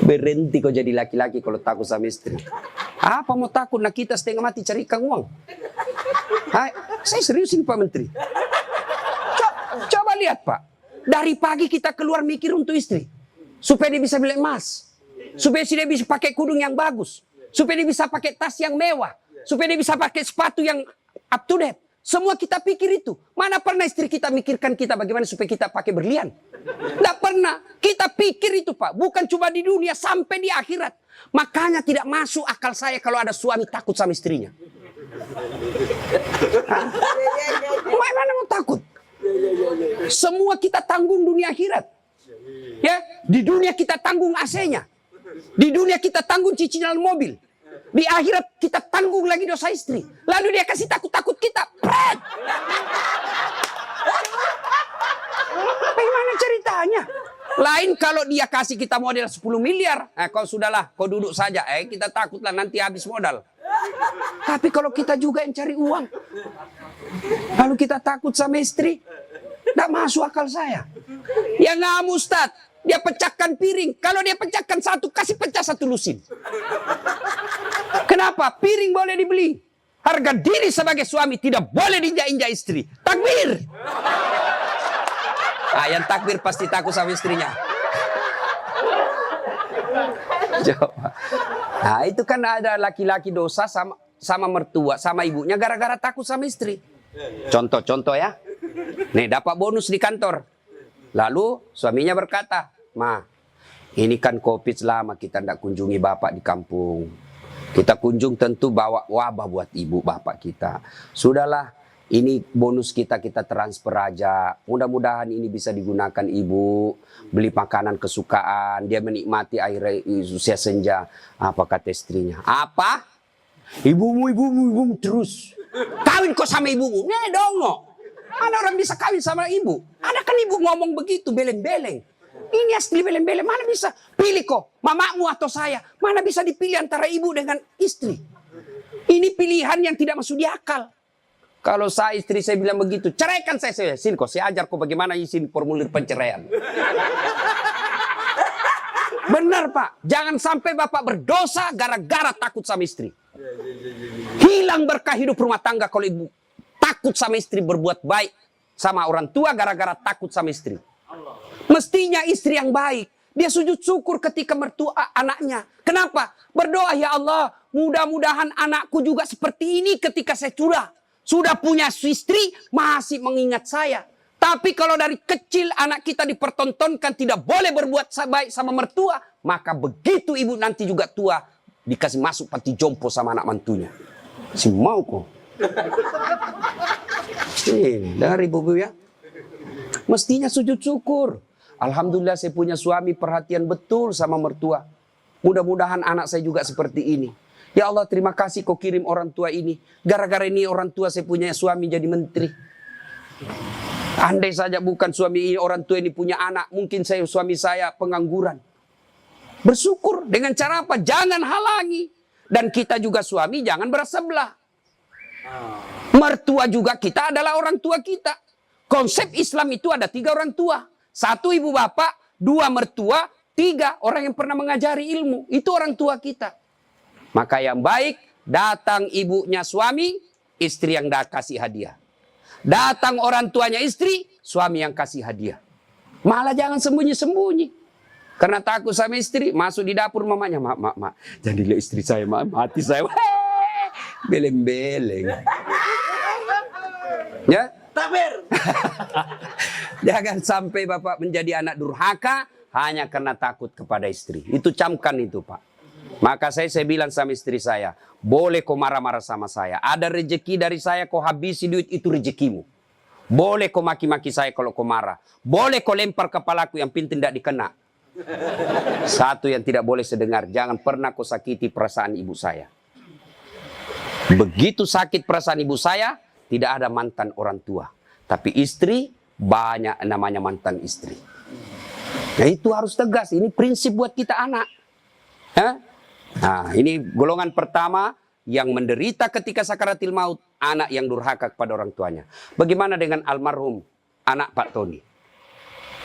Berhenti kau jadi laki-laki kalau takut sama istri. Apa mau takut? Nah kita setengah mati cari ikan uang. Hai, saya serius ini Pak Menteri. Coba lihat Pak. Dari pagi kita keluar mikir untuk istri. Supaya dia bisa beli emas. Supaya dia bisa pakai kudung yang bagus. Supaya dia bisa pakai tas yang mewah. Supaya dia bisa pakai sepatu yang up to date. Semua kita pikir itu. Mana pernah istri kita mikirkan kita bagaimana supaya kita pakai berlian? Tidak pernah. Kita pikir itu Pak. Bukan cuma di dunia, sampai di akhirat. Makanya tidak masuk akal saya kalau ada suami takut sama istrinya. Mana mau takut? Semua kita tanggung dunia akhirat. Ya, di dunia kita tanggung AC-nya. Di dunia kita tanggung cicilan mobil. Di akhirat kita tanggung lagi dosa istri. Lalu dia kasih takut-takut kita. Pret! Bagaimana ceritanya? Lain kalau dia kasih kita modal 10 miliar. Kau sudahlah, kau duduk saja. Kita takutlah nanti habis modal. Tapi kalau kita juga yang cari uang. Lalu kita takut sama istri. Tidak masuk akal saya. Yang ngamu Ustaz. Dia pecahkan piring. Kalau dia pecahkan satu, kasih pecah satu lusin. Kenapa? Piring boleh dibeli. Harga diri sebagai suami tidak boleh diinjak-injak istri. Takbir. Yang takbir pasti takut sama istrinya. Coba. Nah itu kan ada laki-laki dosa sama mertua, sama ibunya gara-gara takut sama istri. Contoh ya. Nih dapat bonus di kantor. Lalu suaminya berkata, "Ma, ini kan COVID lama kita tidak kunjungi bapak di kampung. Kita kunjung tentu bawa wabah buat ibu bapak kita. Sudahlah, ini bonus kita transfer aja. Mudah-mudahan ini bisa digunakan ibu. Beli makanan kesukaan. Dia menikmati air usia senja." Apa kata istrinya? "Apa? Ibumu terus. Kawin kok sama ibumu? Dongo. Mana orang bisa kawin sama ibu? Ada kan ibu ngomong begitu, beleng-beleng. Ini asli beleng-beleng. Mana bisa pilih kok, mamamu atau saya? Mana bisa dipilih antara ibu dengan istri? Ini pilihan yang tidak masuk di akal. Kalau saya istri saya bilang begitu, ceraikan saya. Sini kok, saya ajar kok bagaimana izin formulir perceraian." Benar Pak, jangan sampai bapak berdosa gara-gara takut sama istri. Hilang berkah hidup rumah tangga kalau ibu takut sama istri berbuat baik sama orang tua gara-gara takut sama istri. Mestinya istri yang baik, dia sujud syukur ketika mertua anaknya. Kenapa? Berdoa, "Ya Allah, mudah-mudahan anakku juga seperti ini ketika saya sudah punya istri, masih mengingat saya." Tapi kalau dari kecil anak kita dipertontonkan tidak boleh berbuat baik sama mertua, maka begitu ibu nanti juga tua, dikasih masuk panti jompo sama anak mantunya. Si mau kok. Dari ibu ya. Mestinya sujud syukur. Alhamdulillah saya punya suami perhatian betul sama mertua. Mudah-mudahan anak saya juga seperti ini. Ya Allah, terima kasih kau kirim orang tua ini. Gara-gara ini orang tua saya punya suami jadi menteri. Andai saja bukan suami ini, orang tua ini punya anak, mungkin suami saya pengangguran. Bersyukur dengan cara apa? Jangan halangi. Dan kita juga suami jangan bersebelah. Mertua juga kita adalah orang tua kita. Konsep Islam itu ada 3 orang tua. 1 ibu bapak, 2 mertua, 3 orang yang pernah mengajari ilmu. Itu orang tua kita. Maka yang baik, datang ibunya suami, istri yang kasih hadiah. Datang orang tuanya istri, suami yang kasih hadiah. Malah jangan sembunyi-sembunyi. Karena takut sama istri, masuk di dapur mamanya. Mak. Jangan dilihat istri saya, mati saya. Beleng-beleng. Ya? Takbir. Jangan sampai bapak menjadi anak durhaka hanya karena takut kepada istri. Itu camkan itu Pak. Maka saya bilang sama istri saya, boleh kau marah-marah sama saya. Ada rezeki dari saya, kau habisi duit, itu rezekimu. Boleh kau maki-maki saya kalau kau marah. Boleh kau lempar kepalaku, yang penting tidak dikena. Satu yang tidak boleh sedengar, jangan pernah kau sakiti perasaan ibu saya. Begitu sakit perasaan ibu saya, tidak ada mantan orang tua. Tapi istri, banyak namanya mantan istri. Nah itu harus tegas, ini prinsip buat kita anak. Nah ini golongan pertama yang menderita ketika sakaratil maut, anak yang durhaka kepada orang tuanya. Bagaimana dengan almarhum anak Pak Tony?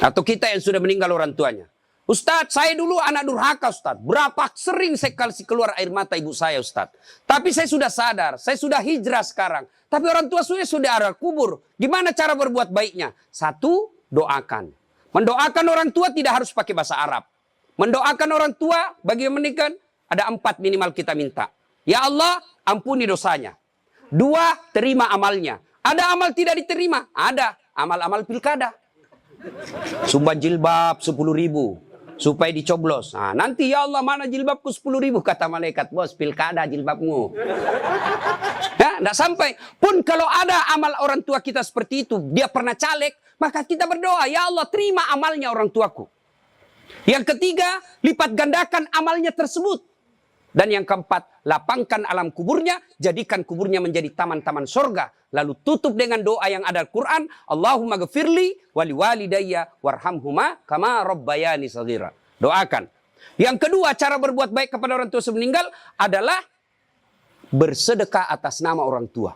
Atau kita yang sudah meninggal orang tuanya? Ustadz, saya dulu anak durhaka, Ustadz. Berapa sering saya kasih keluar air mata ibu saya, Ustadz. Tapi saya sudah sadar, saya sudah hijrah sekarang. Tapi orang tua saya sudah ada kubur. Gimana cara berbuat baiknya? Satu, doakan. Mendoakan orang tua tidak harus pakai bahasa Arab. Mendoakan orang tua bagi yang menikah, ada 4 minimal kita minta. Ya Allah, ampuni dosanya. 2, terima amalnya. Ada amal tidak diterima? Ada. Amal-amal pilkada. Sumbang jilbab 10.000. Supaya dicoblos. Nah, nanti ya Allah mana jilbabku 10.000 kata malaikat. Bos, pilkada jilbabmu. Ya, tidak sampai. Pun kalau ada amal orang tua kita seperti itu, dia pernah caleg, maka kita berdoa, ya Allah terima amalnya orang tuaku. Yang ketiga, lipat gandakan amalnya tersebut. Dan yang keempat, lapangkan alam kuburnya, jadikan kuburnya menjadi taman-taman surga. Lalu tutup dengan doa yang ada Al-Quran, Allahumma ghafirli wali walidayya warhamhuma kama rabbayani shaghira. Doakan. Yang kedua, cara berbuat baik kepada orang tua sebelum meninggal adalah bersedekah atas nama orang tua.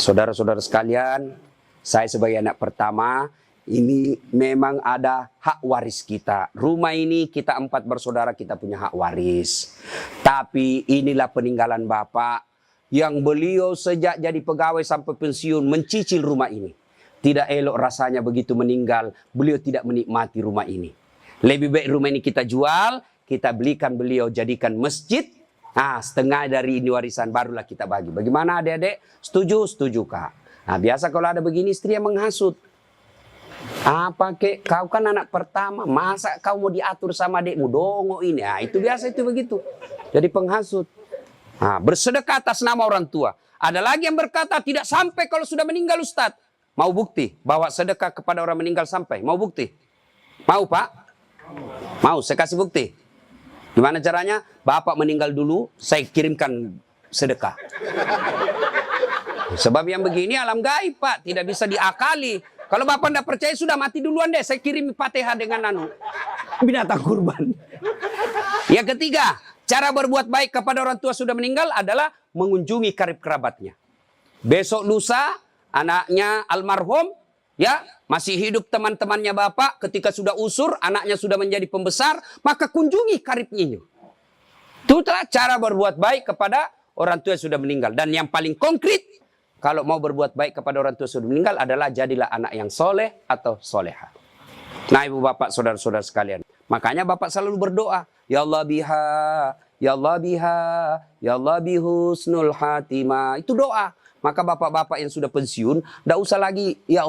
Saudara-saudara sekalian, saya sebagai anak pertama, ini memang ada hak waris kita. Rumah ini kita 4 bersaudara, kita punya hak waris. Tapi inilah peninggalan Bapak yang beliau sejak jadi pegawai sampai pensiun mencicil rumah ini. Tidak elok rasanya begitu meninggal, beliau tidak menikmati rumah ini. Lebih baik rumah ini kita jual, kita belikan beliau jadikan masjid. Nah, setengah dari ini warisan barulah kita bagi. Bagaimana adik-adik? Setuju? Setuju, Kak. Nah, biasa kalau ada begini istri yang menghasut. Apa kek, kau kan anak pertama, masa kau mau diatur sama adikmu, dongo ini. Nah, itu biasa itu begitu. Jadi penghasut. Nah, bersedekah atas nama orang tua. Ada lagi yang berkata tidak sampai kalau sudah meninggal Ustadz. Mau bukti bahwa sedekah kepada orang meninggal sampai? Mau bukti? Mau Pak? Mau, saya kasih bukti. Gimana caranya? Bapak meninggal dulu, saya kirimkan sedekah. Sebab yang begini alam gaib Pak, tidak bisa diakali. Kalau Bapak tidak percaya sudah mati duluan deh, saya kirim Fatihah dengan binatang kurban. Yang ketiga, cara berbuat baik kepada orang tua sudah meninggal adalah mengunjungi karib kerabatnya. Besok lusa anaknya almarhum ya masih hidup teman-temannya Bapak, ketika sudah usur anaknya sudah menjadi pembesar, maka kunjungi karibnya. Itulah cara berbuat baik kepada orang tua yang sudah meninggal. Dan yang paling konkret, kalau mau berbuat baik kepada orang tua sudah meninggal adalah jadilah anak yang soleh atau soleha. Nah ibu bapak saudara-saudara sekalian. Makanya bapak selalu berdoa. Ya Allah biha, ya Allah biha, ya Allah bihusnul hatimah. Itu doa. Maka bapak-bapak yang sudah pensiun, tidak usah lagi. Ya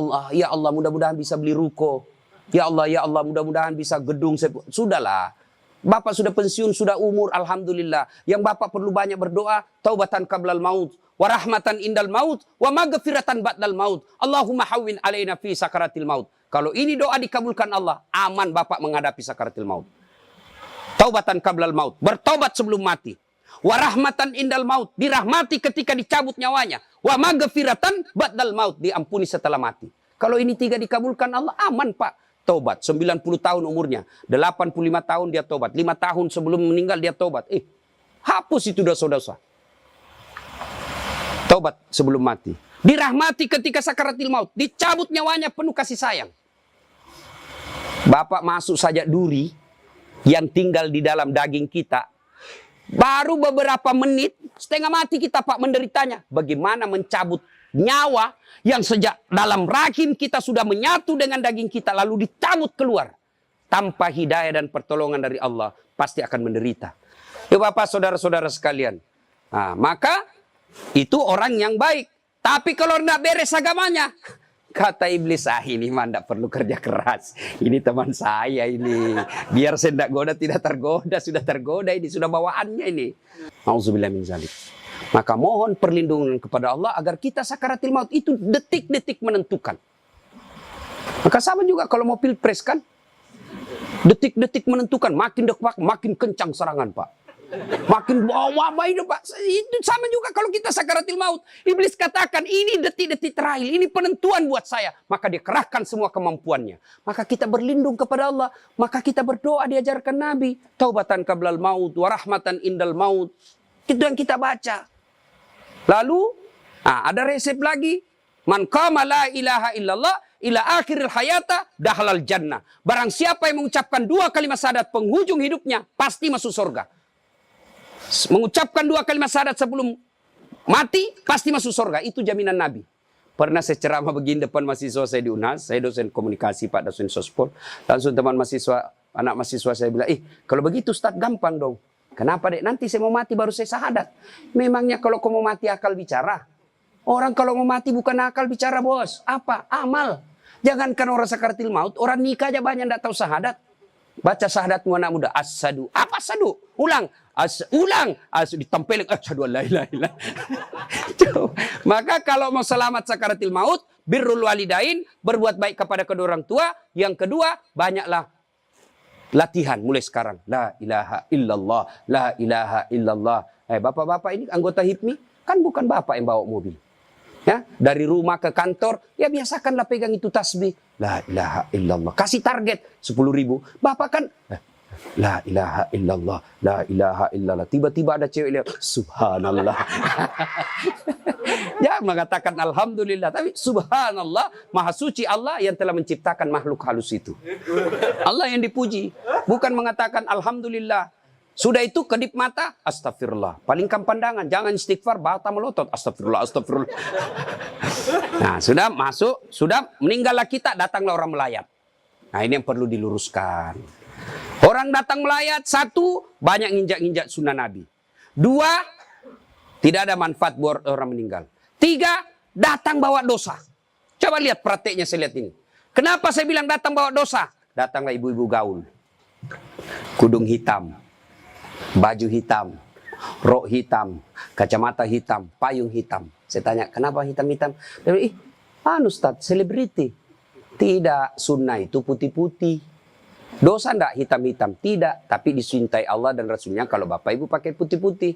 Allah mudah-mudahan bisa beli ruko. Ya Allah mudah-mudahan bisa gedung. Sudahlah. Bapak sudah pensiun, sudah umur, alhamdulillah. Yang bapak perlu banyak berdoa, taubatan qablal maut, warahmatan indal maut, wa maghfiratan ba'dal maut. Allahumma hawwin alaina fi sakaratil maut. Kalau ini doa dikabulkan Allah, aman bapak menghadapi sakaratil maut. Taubatan qablal maut, bertobat sebelum mati. Warahmatan indal maut, dirahmati ketika dicabut nyawanya. Wa maghfiratan ba'dal maut, diampuni setelah mati. Kalau ini 3 dikabulkan Allah, aman Pak. Tobat, 90 tahun umurnya, 85 tahun dia tobat, 5 tahun sebelum meninggal dia tobat. Hapus itu dosa-dosa. Tobat sebelum mati. Dirahmati ketika sakaratil maut, dicabut nyawanya penuh kasih sayang. Bapak masuk saja duri yang tinggal di dalam daging kita. Baru beberapa menit, setengah mati kita Pak menderitanya. Bagaimana mencabut nyawa yang sejak dalam rahim kita sudah menyatu dengan daging kita lalu dicabut keluar tanpa hidayah dan pertolongan dari Allah, pasti akan menderita. Ya Bapak saudara-saudara sekalian. Nah, maka itu orang yang baik. Tapi kalau tidak beres agamanya, kata iblis, ini mah tidak perlu kerja keras. Ini teman saya ini. Biar saya tidak goda, tidak tergoda. Sudah tergoda ini, sudah bawaannya ini. Auzubillah min zalik. Maka mohon perlindungan kepada Allah agar kita sakaratil maut itu detik-detik menentukan. Maka sama juga kalau mau pilpres kan. Detik-detik menentukan. Makin dekat, makin kencang serangan Pak. Makin bawa itu Pak. Itu sama juga kalau kita sakaratil maut. Iblis katakan ini detik-detik terakhir. Ini penentuan buat saya. Maka dia kerahkan semua kemampuannya. Maka kita berlindung kepada Allah. Maka kita berdoa diajarkan Nabi. Taubatan qablal maut. Warahmatan indal maut. Itu yang kita baca. Lalu ada resep lagi. Man qama la ilaha illallah ila akhiril hayata dahalal jannah. Barang siapa yang mengucapkan 2 kalimat syahadat penghujung hidupnya, pasti masuk surga. Mengucapkan 2 kalimat syahadat sebelum mati, pasti masuk surga. Itu jaminan Nabi. Pernah saya ceramah begini depan mahasiswa saya di UNAS, saya dosen komunikasi, Pak, dosen sospol. Langsung teman mahasiswa, anak mahasiswa saya bilang, kalau begitu Ustaz gampang dong. Kenapa dek? Nanti saya mau mati baru saya syahadat. Memangnya kalau kau mau mati akal bicara? Orang kalau mau mati bukan akal bicara bos. Apa? Amal. Jangankan orang sakaratil maut, orang nikah aja banyak tidak tahu syahadat. Baca syahadatmu anak muda. Asyhadu. Apa asyhadu? Ulang. Ulang. Ditempelin. Asyhadu an la ilaha illallah. Maka kalau mau selamat sakaratil maut, birrul walidain, berbuat baik kepada kedua orang tua. Yang kedua, banyaklah latihan mulai sekarang. La ilaha illallah. La ilaha illallah. Bapak-bapak ini anggota HIPMI, kan bukan bapak yang bawa mobil. Ya, dari rumah ke kantor, ya biasakanlah pegang itu tasbih. La ilaha illallah. Kasih target 10.000. Bapak kan, la ilaha illallah, la ilaha illallah. Tiba-tiba ada cewek lihat, subhanallah. Ya, mengatakan alhamdulillah. Tapi subhanallah, maha suci Allah yang telah menciptakan makhluk halus itu. Allah yang dipuji. Bukan mengatakan alhamdulillah. Sudah itu kedip mata, astagfirullah. Palingkan pandangan, jangan istighfar, bata melotot. Astagfirullah, astagfirullah. Nah, sudah masuk, sudah meninggallah kita, datanglah orang melayat. Nah, ini yang perlu diluruskan. Orang datang melayat, 1, banyak nginjak-nginjak sunnah Nabi. 2, tidak ada manfaat buat orang meninggal. 3, datang bawa dosa. Coba lihat prakteknya, saya lihat ini. Kenapa saya bilang datang bawa dosa? Datanglah ibu-ibu gaul. Kudung hitam. Baju hitam, rok hitam, kacamata hitam, payung hitam. Saya tanya, kenapa hitam-hitam? Dia bilang, Ustaz, selebriti. Tidak, sunnah itu putih-putih. Dosa enggak hitam-hitam? Tidak, tapi dicintai Allah dan Rasulnya kalau Bapak Ibu pakai putih-putih.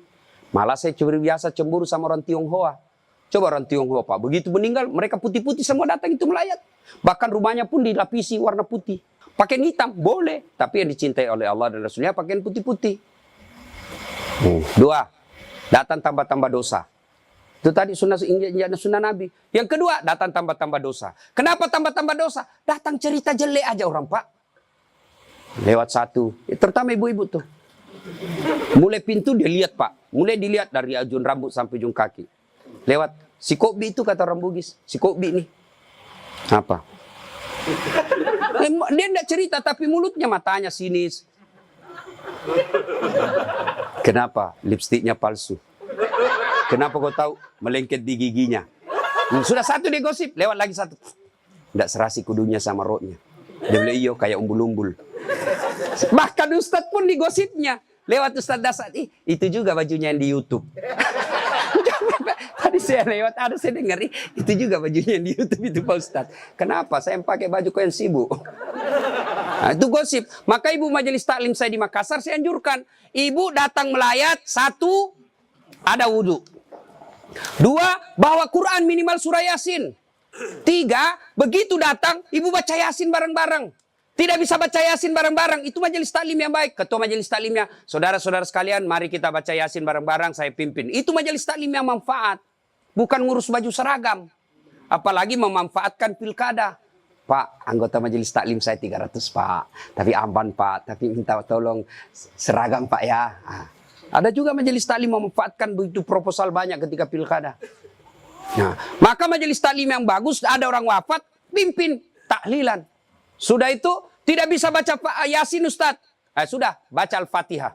Malah saya biasa cemburu sama orang Tionghoa. Coba orang Tionghoa, Pak, begitu meninggal, mereka putih-putih semua datang itu melayat. Bahkan rumahnya pun dilapisi warna putih. Pakaian hitam, boleh. Tapi yang dicintai oleh Allah dan Rasulnya pakaian putih-putih. 2, datang tambah-tambah dosa. Itu tadi sunnah Nabi. Yang kedua, datang tambah-tambah dosa. Kenapa tambah-tambah dosa? Datang cerita jelek aja orang, Pak. Lewat 1. Terutama ibu-ibu tuh. Mulai pintu dia lihat, Pak. Mulai dilihat dari ujung rambut sampai ujung kaki. Lewat. Si Kobi itu kata orang Bugis. Si Kobi nih. Apa? Dia tidak cerita, tapi mulutnya, matanya sinis. Kenapa? Lipstiknya palsu. Kenapa kau tahu? Melengket di giginya. Sudah 1 dia gosip, lewat lagi 1. Tidak serasi kudunya sama roknya. Dia bilang, iyo kayak umbul-umbul. Bahkan Ustadz pun digosipnya. Lewat Ustadz Dasar, itu juga bajunya yang di YouTube. Tadi saya lewat, ada saya dengar, itu juga bajunya yang di YouTube itu Pak Ustadz. Kenapa? Saya pakai baju kau yang sibuk. Nah, itu gosip. Maka ibu majelis taklim saya di Makassar, saya anjurkan. Ibu datang melayat, 1, ada wudhu. 2, bawa Quran minimal surah Yasin. 3, begitu datang, ibu baca Yasin bareng-bareng. Tidak bisa baca Yasin bareng-bareng, itu majelis taklim yang baik. Ketua majelis taklimnya, saudara-saudara sekalian, mari kita baca Yasin bareng-bareng, saya pimpin. Itu majelis taklim yang manfaat. Bukan ngurus baju seragam. Apalagi memanfaatkan pilkada. Pak, anggota majelis taklim saya 300, Pak. Tapi amban, Pak. Tapi minta tolong seragam, Pak, ya. Nah, ada juga majelis taklim memanfaatkan begitu proposal banyak ketika pilkada. Nah, maka majelis taklim yang bagus, ada orang wafat, pimpin tahlilan. Sudah itu, tidak bisa baca Yasin, Ustaz. Sudah, baca Al-Fatihah.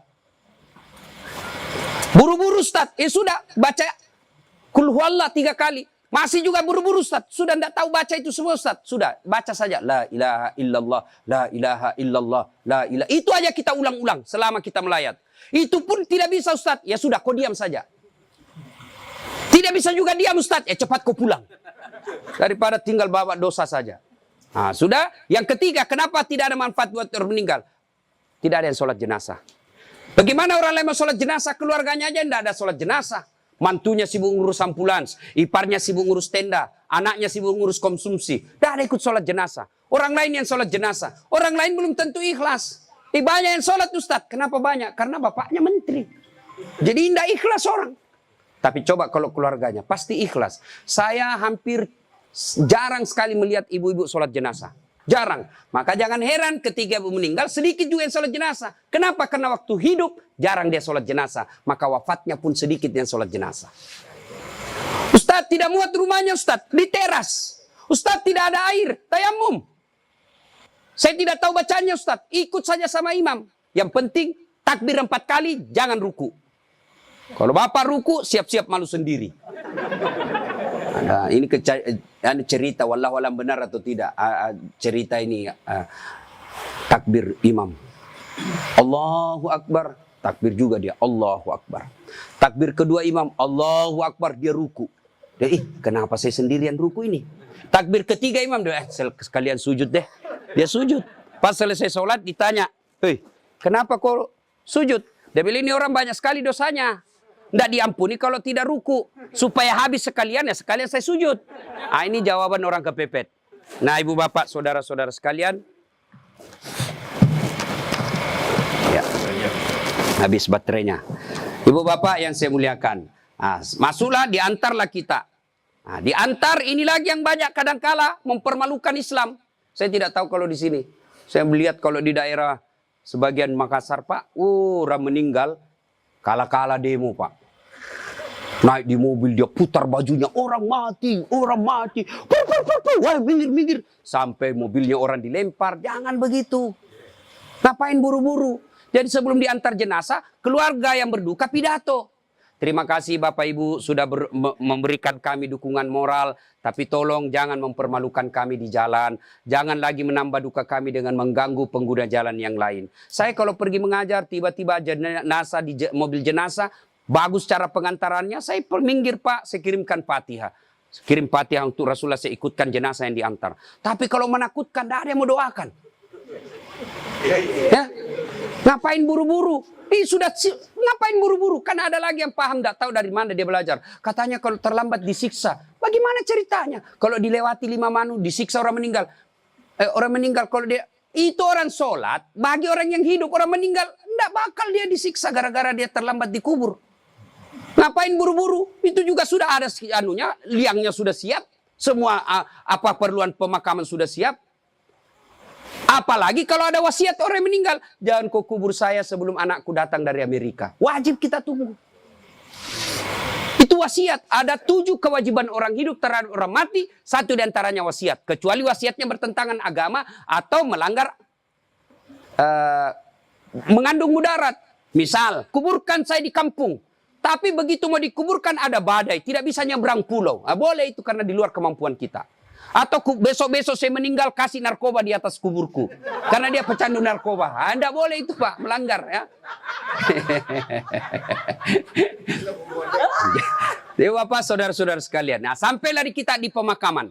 Buru-buru, Ustaz. Sudah, baca Qul huwallah 3 kali. Masih juga buru-buru, Ustaz. Sudah tidak tahu baca itu semua, Ustaz. Sudah, baca saja. La ilaha illallah, la ilaha illallah, la ilaha. Itu aja kita ulang-ulang selama kita melayat. Itu pun tidak bisa, Ustaz. Ya sudah, kau diam saja. Tidak bisa juga diam, Ustaz. Ya cepat kau pulang. Daripada tinggal bawa dosa saja. Nah, sudah. Yang ketiga, kenapa tidak ada manfaat buat orang meninggal? Tidak ada yang sholat jenazah. Bagaimana orang lain mau sholat jenazah? Keluarganya aja tidak ada sholat jenazah. Mantunya sibuk ngurus ambulans, iparnya sibuk ngurus tenda, anaknya sibuk ngurus konsumsi. Tidak ada ikut sholat jenazah. Orang lain yang sholat jenazah. Orang lain belum tentu ikhlas. Banyak yang sholat, Ustaz. Kenapa banyak? Karena bapaknya menteri. Jadi tidak ikhlas orang. Tapi coba kalau keluarganya, pasti ikhlas. Saya hampir jarang sekali melihat ibu-ibu sholat jenazah. Jarang. Maka jangan heran ketika ibu meninggal, sedikit juga yang sholat jenazah. Kenapa? Karena waktu hidup, jarang dia sholat jenazah. Maka wafatnya pun sedikit yang sholat jenazah. Ustadz tidak muat rumahnya Ustadz, di teras. Ustadz tidak ada air, tayamum. Saya tidak tahu bacanya Ustadz, ikut saja sama imam. Yang penting, takbir 4 kali, jangan ruku. Kalau bapak ruku, siap-siap malu sendiri. Nah, ini cerita, wallahu alam benar atau tidak. Cerita ini takbir imam. Allahu Akbar. Takbir juga dia. Allahu Akbar. Takbir kedua imam. Allahu Akbar. Dia ruku. Dia, kenapa saya sendirian ruku ini? Takbir ketiga imam. Dia, sekalian sujud deh. Dia sujud. Pas selesai sholat ditanya. Hei, kenapa kau sujud? Dia bilang ini orang banyak sekali dosanya. Tidak diampuni kalau tidak ruku. Supaya habis sekalian, ya sekalian saya sujud. Ini jawaban orang kepepet. Nah, ibu bapak, saudara-saudara sekalian. Ya. Habis baterainya. Ibu bapak yang saya muliakan. Masuklah, diantarlah kita. Diantar ini lagi yang banyak kadangkala mempermalukan Islam. Saya tidak tahu kalau di sini. Saya melihat kalau di daerah sebagian Makassar, Pak. Orang meninggal. Kala-kala demo, Pak. Naik di mobil, dia putar bajunya. Orang mati, orang mati. Wah, minggir. Sampai mobilnya orang dilempar. Jangan begitu. Ngapain buru-buru? Jadi sebelum diantar jenazah, keluarga yang berduka pidato. Terima kasih Bapak Ibu sudah memberikan kami dukungan moral. Tapi tolong jangan mempermalukan kami di jalan. Jangan lagi menambah duka kami dengan mengganggu pengguna jalan yang lain. Saya kalau pergi mengajar, tiba-tiba jenazah di mobil jenazah, bagus cara pengantarannya, saya minggir Pak, saya kirimkan Fatihah. Kirim Fatihah untuk Rasulullah, saya ikutkan jenazah yang diantar. Tapi kalau menakutkan, tidak ada yang mau doakan. Ya? Ngapain buru-buru? Ngapain buru-buru? Kan ada lagi yang paham, tidak tahu dari mana dia belajar. Katanya kalau terlambat disiksa. Bagaimana ceritanya? Kalau dilewati 5 manu, disiksa orang meninggal. Orang meninggal kalau dia... Itu orang sholat, bagi orang yang hidup, orang meninggal, tidak bakal dia disiksa gara-gara dia terlambat dikubur. Ngapain buru-buru? Itu juga sudah ada liangnya sudah siap. Semua apa perluan pemakaman sudah siap. Apalagi kalau ada wasiat orang yang meninggal. Jangan kau kubur saya sebelum anakku datang dari Amerika. Wajib kita tunggu. Itu wasiat. Ada 7 kewajiban orang hidup terhadap orang mati. 1 diantaranya wasiat. Kecuali wasiatnya bertentangan agama atau melanggar mengandung mudarat. Misal, kuburkan saya di kampung. Tapi begitu mau dikuburkan ada badai. Tidak bisa nyebrang pulau. Boleh itu karena di luar kemampuan kita. Atau besok-besok saya meninggal kasih narkoba di atas kuburku. Karena dia pecandu narkoba. Tidak boleh itu Pak. Melanggar ya. Jadi Bapak saudara-saudara sekalian. Nah sampailah kita di pemakaman.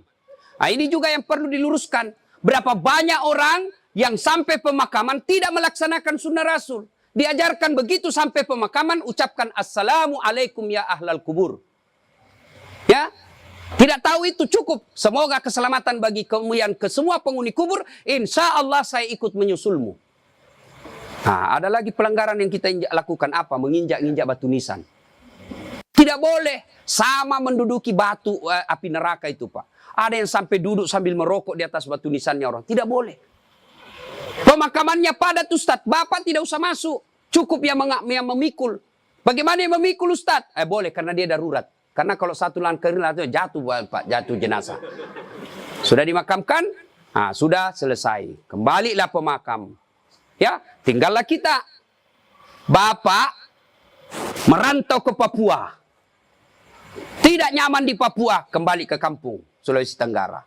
Nah ini juga yang perlu diluruskan. Berapa banyak orang yang sampai pemakaman tidak melaksanakan sunnah Rasul. Diajarkan begitu sampai pemakaman ucapkan Assalamualaikum ya ahlal kubur. Ya. Tidak tahu itu cukup. Semoga keselamatan bagi kemuliaan ke semua penghuni kubur. Insya Allah saya ikut menyusulmu. Nah, ada lagi pelanggaran yang kita lakukan apa? Menginjak-injak batu nisan. Tidak boleh sama menduduki batu api neraka itu Pak. Ada yang sampai duduk sambil merokok di atas batu nisannya orang. Tidak boleh. Pemakamannya padat Ustaz. Bapak tidak usah masuk. Cukup yang memikul. Bagaimana yang memikul Ustaz? Boleh karena dia darurat. Karena kalau satu langkah jatuh Pak, jatuh jenazah. Sudah dimakamkan? Sudah selesai. Kembalilah pemakam. Ya, tinggallah kita. Bapak merantau ke Papua. Tidak nyaman di Papua, kembali ke kampung, Sulawesi Tenggara.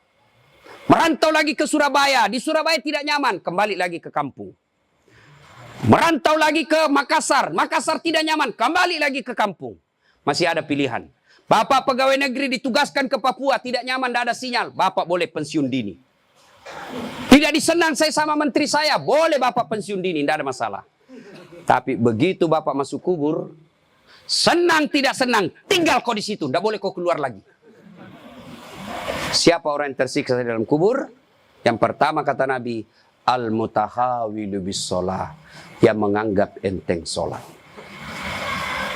Merantau lagi ke Surabaya. Di Surabaya tidak nyaman. Kembali lagi ke kampung. Merantau lagi ke Makassar. Makassar tidak nyaman. Kembali lagi ke kampung. Masih ada pilihan. Bapak pegawai negeri ditugaskan ke Papua. Tidak nyaman, tidak ada sinyal. Bapak boleh pensiun dini. Tidak disenang saya sama menteri saya. Boleh Bapak pensiun dini. Tidak ada masalah. Tapi begitu Bapak masuk kubur. Senang tidak senang. Tinggal kau di situ. Tidak boleh kau keluar lagi. Siapa orang yang tersiksa dalam kubur? Yang pertama kata Nabi, al-mutahawilu bis-sholah, yang menganggap enteng sholat.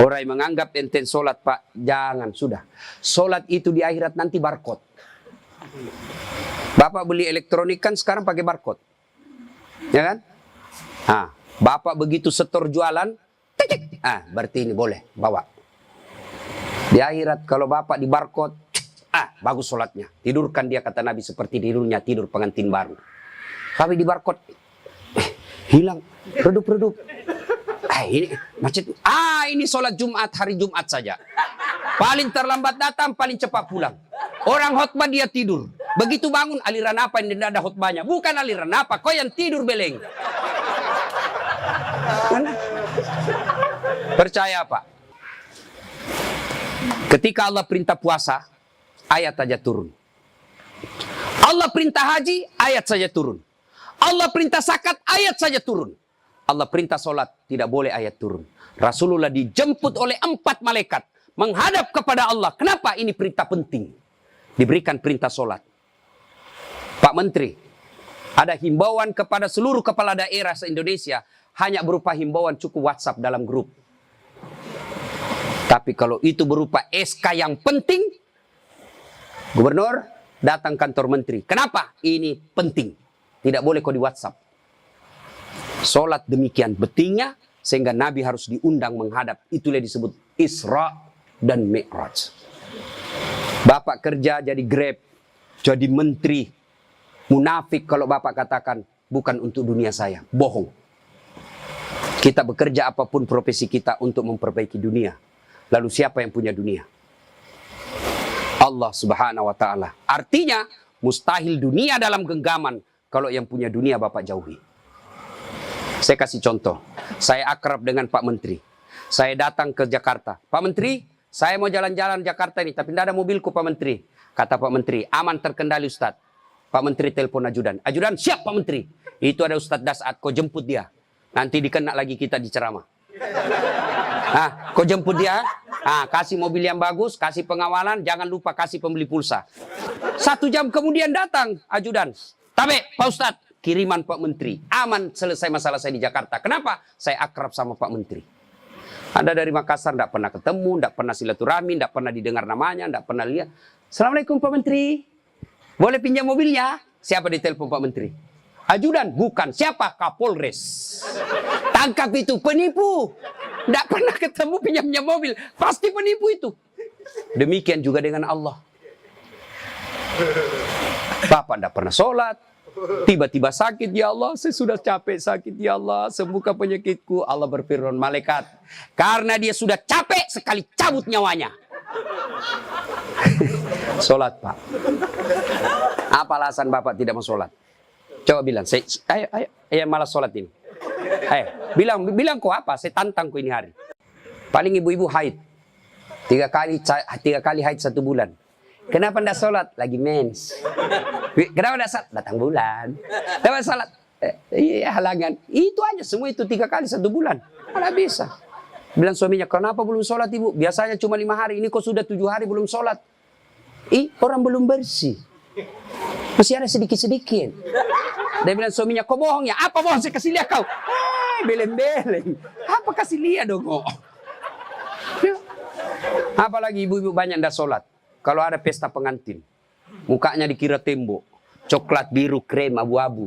Orang yang menganggap enteng sholat Pak, jangan sudah. Sholat itu di akhirat nanti barcode. Bapak beli elektronik kan sekarang pakai barcode. Ya kan? Bapak begitu setor jualan, tik, berarti ini boleh bawa. Di akhirat kalau bapak di barcode, bagus sholatnya. Tidurkan dia, kata Nabi, seperti tidurnya tidur pengantin baru. Tapi di barcode, hilang, redup. Ini macet. Ini sholat Jumat, hari Jumat saja. Paling terlambat datang, paling cepat pulang. Orang khotbah dia tidur. Begitu bangun, aliran apa yang tidak ada khotbahnya? Bukan aliran apa, kau yang tidur beleng. Percaya Pak? Ketika Allah perintah puasa, ayat saja turun. Allah perintah haji, ayat saja turun. Allah perintah zakat, ayat saja turun. Allah perintah sholat, tidak boleh ayat turun. Rasulullah dijemput oleh 4 malaikat menghadap kepada Allah. Kenapa? Ini perintah penting. Diberikan perintah sholat. Pak Menteri, ada himbauan kepada seluruh kepala daerah se-Indonesia, hanya berupa himbauan cukup WhatsApp dalam grup. Tapi kalau itu berupa SK yang penting, Gubernur datang kantor Menteri. Kenapa? Ini penting. Tidak boleh kok di WhatsApp. Sholat demikian pentingnya, sehingga Nabi harus diundang menghadap. Itulah disebut Isra dan Mi'raj. Bapak kerja jadi Grab, jadi menteri. Munafik kalau Bapak katakan, bukan untuk dunia saya. Bohong. Kita bekerja apapun profesi kita untuk memperbaiki dunia. Lalu siapa yang punya dunia? Allah Subhanahu wa ta'ala. Artinya, mustahil dunia dalam genggaman kalau yang punya dunia Bapak jauhi. Saya kasih contoh. Saya akrab dengan Pak Menteri. Saya datang ke Jakarta. Pak Menteri, saya mau jalan-jalan Jakarta ini, tapi tidak ada mobilku Pak Menteri. Kata Pak Menteri, aman terkendali Ustadz. Pak Menteri telepon ajudan. Ajudan, siap Pak Menteri. Itu ada Ustadz Dasat, kau jemput dia. Nanti dikena lagi kita di ceramah. Kau jemput dia. Kasih mobil yang bagus, kasih pengawalan, jangan lupa kasih pembeli pulsa. 1 jam kemudian datang ajudan. Tabe, Pak Ustadz, kiriman Pak Menteri. Aman, selesai masalah saya di Jakarta. Kenapa? Saya akrab sama Pak Menteri. Anda dari Makassar tidak pernah ketemu, tidak pernah silaturahmi, tidak pernah didengar namanya, tidak pernah lihat. Assalamualaikum Pak Menteri. Boleh pinjam mobilnya? Siapa ditelepon Pak Menteri? Ajudan? Bukan. Siapa? Kapolres. Tangkap itu, penipu. Tidak pernah ketemu pinjamnya mobil. Pasti penipu itu. Demikian juga dengan Allah. Bapak tidak pernah sholat. Tiba-tiba sakit, ya Allah, saya sudah capek sakit, ya Allah, sembuhkan penyakitku. Allah berfirman, malaikat, karena dia sudah capek sekali, cabut nyawanya. Sholat Pak. Apa alasan Bapak tidak mau sholat? Coba bilang, ayo malas sholat ini. Bilang kok apa? Saya tantang kok ini hari. Paling ibu-ibu haid. 3 kali haid 1 bulan. Kenapa tidak sholat? Lagi mens. Kenapa tidak sholat? Datang bulan. Kenapa sholat? Halangan. Itu aja, semua itu 3 kali 1 bulan. Mana bisa. Bilang suaminya, kenapa belum sholat ibu? Biasanya cuma 5 hari, ini kok sudah 7 hari belum sholat. Orang belum bersih. Masih ada sedikit-sedikit. Dia bilang suaminya, kok bohong ya? Apa bohong? Saya kasih lihat kau. Beleng-beleng. Apa kasih lihat dong kok? Apalagi ibu-ibu banyak tidak sholat. Kalau ada pesta pengantin, mukanya dikira tembok, coklat, biru, krem, abu-abu.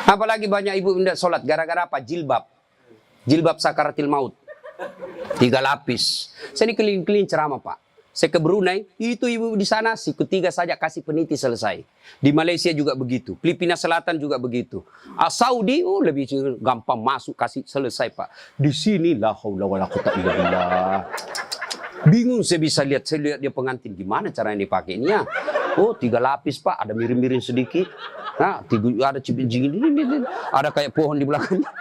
Apalagi banyak ibu tidak sholat, gara-gara apa? Jilbab. Jilbab sakaratil maut. 3 lapis. Saya ini keliling-keliling ceramah Pak. Saya ke Brunei, itu ibu di sana, siku 3 saja kasih peniti selesai. Di Malaysia juga begitu, Filipina Selatan juga begitu. Saudi, lebih gampang masuk, kasih selesai Pak. Di sini la haula wala quwwata illa billah. Bingung saya bisa lihat dia pengantin gimana caranya dipakainya. 3 lapis Pak, ada miring-miring sedikit. Ada cipin-cipin ini, ada kayak pohon di belakangnya.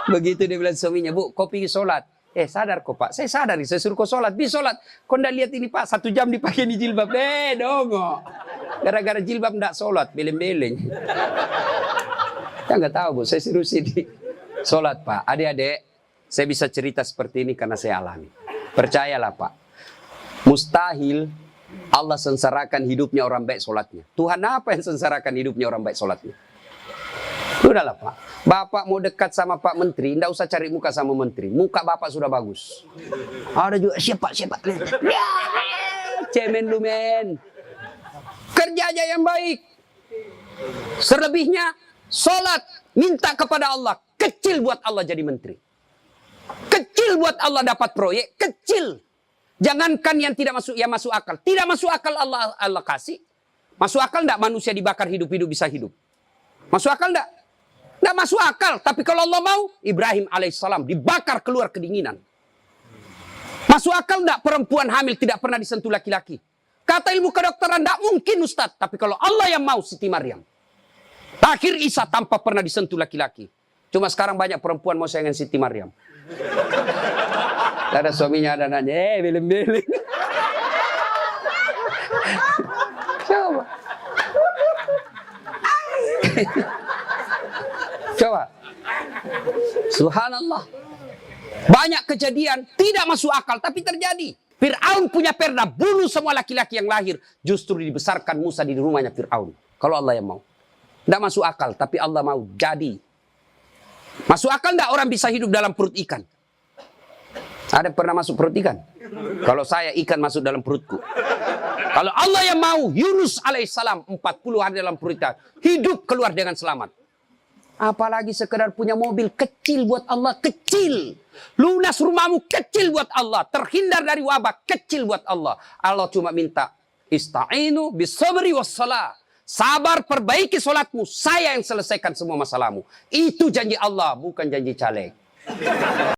Begitu dia bilang suaminya, Bu, kau pergi sholat. Sadar kok Pak, saya sadar, saya suruh kau sholat. Bisa sholat, kau ndak lihat ini Pak, 1 jam dipakai di jilbab. Dongo. Gara-gara jilbab ndak sholat, beleng-beleng. Ya nggak tahu Bu, saya suruh sini sholat Pak. Adik-adik, saya bisa cerita seperti ini karena saya alami. Percayalah Pak, mustahil Allah sengsarakan hidupnya orang baik sholatnya. Tuhan apa yang sengsarakan hidupnya orang baik sholatnya? Sudahlah Pak, Bapak mau dekat sama Pak Menteri, tidak usah cari muka sama Menteri. Muka Bapak sudah bagus. Ada juga, siapa? cemen lu men. Kerja aja yang baik. Selebihnya, sholat, minta kepada Allah. Kecil buat Allah jadi menteri. Kecil buat Allah dapat proyek, kecil. Jangankan yang tidak masuk, yang masuk akal. Tidak masuk akal Allah kasih. Masuk akal enggak manusia dibakar hidup-hidup bisa hidup? Masuk akal enggak? Enggak masuk akal. Tapi kalau Allah mau, Ibrahim alaihissalam dibakar keluar kedinginan. Masuk akal enggak perempuan hamil tidak pernah disentuh laki-laki? Kata ilmu kedokteran enggak mungkin Ustaz. Tapi kalau Allah yang mau, Siti Maryam. Akhir Isa tanpa pernah disentuh laki-laki. Cuma sekarang banyak perempuan mau sayangin Siti Maryam. Ada suaminya, ada anaknya, beleng-beleng. Coba. Coba. Subhanallah. Banyak kejadian tidak masuk akal tapi terjadi. Fir'aun punya perda bunuh semua laki-laki yang lahir. Justru dibesarkan Musa di rumahnya Fir'aun. Kalau Allah yang mau. Tidak masuk akal tapi Allah mau jadi. Masuk akal tidak orang bisa hidup dalam perut ikan? Ada pernah masuk perut ikan? Kalau saya ikan masuk dalam perutku. Kalau Allah yang mau, Yunus alaihissalam 40 hari dalam perut ikan. Hidup keluar dengan selamat. Apalagi sekedar punya mobil kecil buat Allah, kecil. Lunas rumahmu kecil buat Allah. Terhindar dari wabah kecil buat Allah. Allah cuma minta, ista'inu bisabri wassalah. Sabar, perbaiki solatmu. Saya yang selesaikan semua masalahmu. Itu janji Allah, bukan janji caleg.